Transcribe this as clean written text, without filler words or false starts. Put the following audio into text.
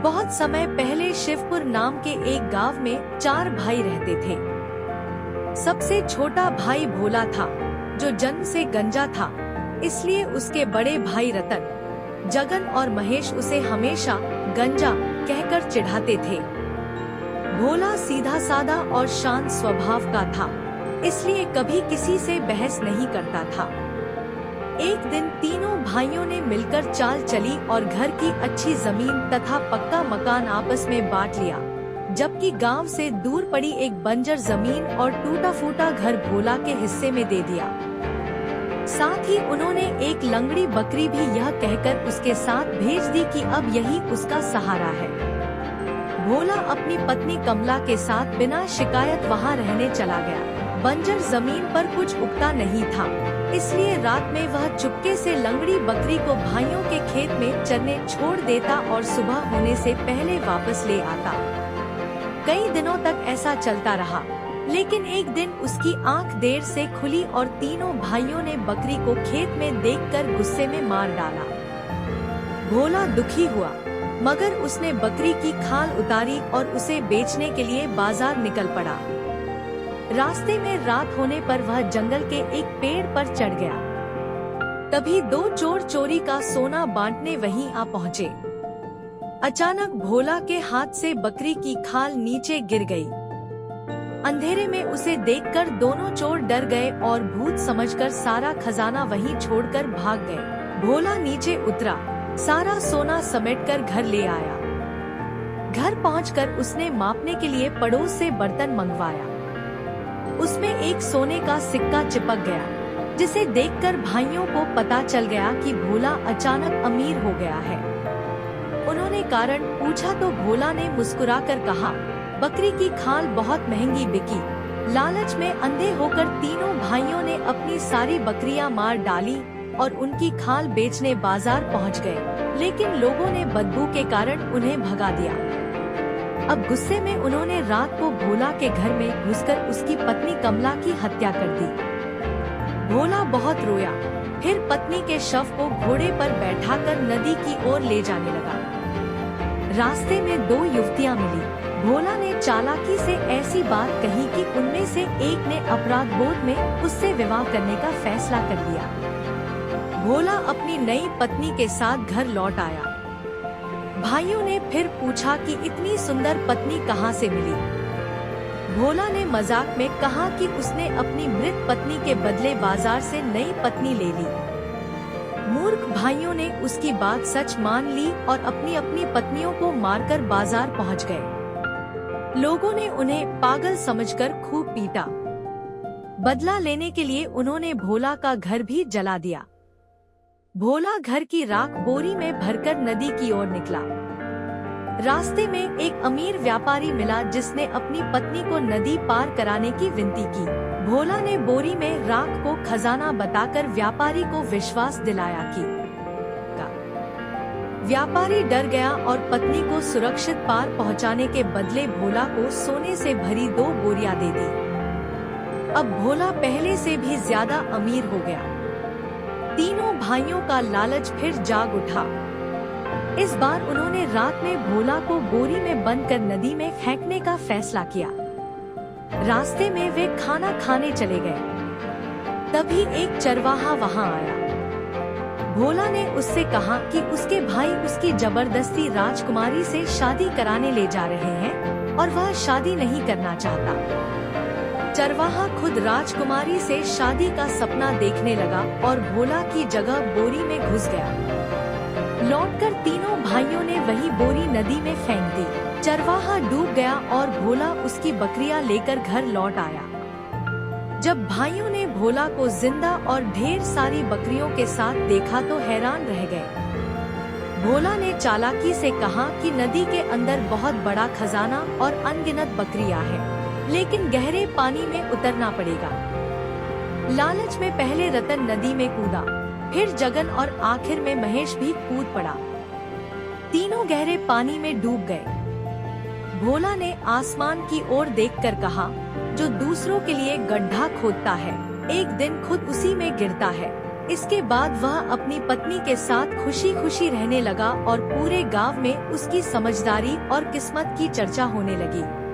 बहुत समय पहले शिवपुर नाम के एक गांव में 4 भाई रहते थे। सबसे छोटा भाई भोला था, जो जन्म से गंजा था, इसलिए उसके बड़े भाई रतन, जगन और महेश उसे हमेशा गंजा कहकर चिढ़ाते थे। भोला सीधा साधा और शांत स्वभाव का था, इसलिए कभी किसी से बहस नहीं करता था। एक दिन तीनों भाइयों ने मिलकर चाल चली और घर की अच्छी जमीन तथा पक्का मकान आपस में बांट लिया, जबकि गांव से दूर पड़ी एक बंजर जमीन और टूटा फूटा घर भोला के हिस्से में दे दिया। साथ ही उन्होंने एक लंगड़ी बकरी भी यह कहकर उसके साथ भेज दी कि अब यही उसका सहारा है। भोला अपनी पत्नी कमला के साथ बिना शिकायत वहां रहने चला गया। बंजर जमीन पर कुछ उगता नहीं था, इसलिए रात में वह चुपके से लंगड़ी बकरी को भाइयों के खेत में चरने छोड़ देता और सुबह होने से पहले वापस ले आता। कई दिनों तक ऐसा चलता रहा, लेकिन एक दिन उसकी आंख देर से खुली और तीनों भाइयों ने बकरी को खेत में देखकर गुस्से में मार डाला। भोला दुखी हुआ, मगर उसने बकरी की खाल उतारी और उसे बेचने के लिए बाजार निकल पड़ा। रास्ते में रात होने पर वह जंगल के एक पेड़ पर चढ़ गया। तभी 2 चोर चोरी का सोना बांटने वहीं आ पहुँचे। अचानक भोला के हाथ से बकरी की खाल नीचे गिर गई। अंधेरे में उसे देखकर दोनों चोर डर गए और भूत समझकर सारा खजाना वहीं छोड़कर भाग गए। भोला नीचे उतरा, सारा सोना समेटकर घर ले आया। घर पहुंचकर उसने मापने के लिए पड़ोस से बर्तन मंगवाया। उसमें एक सोने का सिक्का चिपक गया, जिसे देखकर भाइयों को पता चल गया कि भोला अचानक अमीर हो गया है। उन्होंने कारण पूछा तो भोला ने मुस्कुराकर कहा, बकरी की खाल बहुत महंगी बिकी। लालच में अंधे होकर तीनों भाइयों ने अपनी सारी बकरियां मार डाली और उनकी खाल बेचने बाजार पहुंच गए, लेकिन लोगों ने बदबू के कारण उन्हें भगा दिया। अब गुस्से में उन्होंने रात को भोला के घर में घुसकर उसकी पत्नी कमला की हत्या कर दी। भोला बहुत रोया, फिर पत्नी के शव को घोड़े पर बैठाकर नदी की ओर ले जाने लगा। रास्ते में 2 युवतियां मिली। भोला ने चालाकी से ऐसी बात कही कि उनमें से एक ने अपराध बोध में उससे विवाह करने का फैसला कर लिया। भोला अपनी नई पत्नी के साथ घर लौट आया। भाइयों ने फिर पूछा कि इतनी सुंदर पत्नी कहाँ से मिली। भोला ने मजाक में कहा कि उसने अपनी मृत पत्नी के बदले बाजार से नई पत्नी ले ली। मूर्ख भाइयों ने उसकी बात सच मान ली और अपनी अपनी पत्नियों को मारकर बाजार पहुंच गए। लोगों ने उन्हें पागल समझकर खूब पीटा। बदला लेने के लिए उन्होंने भोला का घर भी जला दिया। भोला घर की राख बोरी में भरकर नदी की ओर निकला। रास्ते में एक अमीर व्यापारी मिला जिसने अपनी पत्नी को नदी पार कराने की विनती की। भोला ने बोरी में राख को खजाना बताकर व्यापारी को विश्वास दिलाया कि व्यापारी डर गया और पत्नी को सुरक्षित पार पहुंचाने के बदले भोला को सोने से भरी 2 बोरियां दे दी। अब भोला पहले से भी ज्यादा अमीर हो गया। तीनों भाइयों का लालच फिर जाग उठा। इस बार उन्होंने रात में भोला को बोरी में बंद कर नदी में फेंकने का फैसला किया। रास्ते में वे खाना खाने चले गए। तभी एक चरवाहा वहां आया। भोला ने उससे कहा कि उसके भाई उसकी जबरदस्ती राजकुमारी से शादी कराने ले जा रहे हैं और वह शादी नहीं करना चाहता। चरवाहा खुद राजकुमारी से शादी का सपना देखने लगा और भोला की जगह बोरी में घुस गया। लौटकर तीनों भाइयों ने वही बोरी नदी में फेंक दी। चरवाहा डूब गया और भोला उसकी बकरियां लेकर घर लौट आया। जब भाइयों ने भोला को जिंदा और ढेर सारी बकरियों के साथ देखा तो हैरान रह गए। भोला ने चालाकी से कहा कि नदी के अंदर बहुत बड़ा खजाना और अनगिनत बकरियां हैं, लेकिन गहरे पानी में उतरना पड़ेगा। लालच में पहले रतन नदी में कूदा, फिर जगन और आखिर में महेश भी कूद पड़ा। तीनों गहरे पानी में डूब गए। भोला ने आसमान की ओर देखकर कहा, जो दूसरों के लिए गड्ढा खोदता है, एक दिन खुद उसी में गिरता है। इसके बाद वह अपनी पत्नी के साथ खुशी खुशी रहने लगा और पूरे गांव में उसकी समझदारी और किस्मत की चर्चा होने लगी।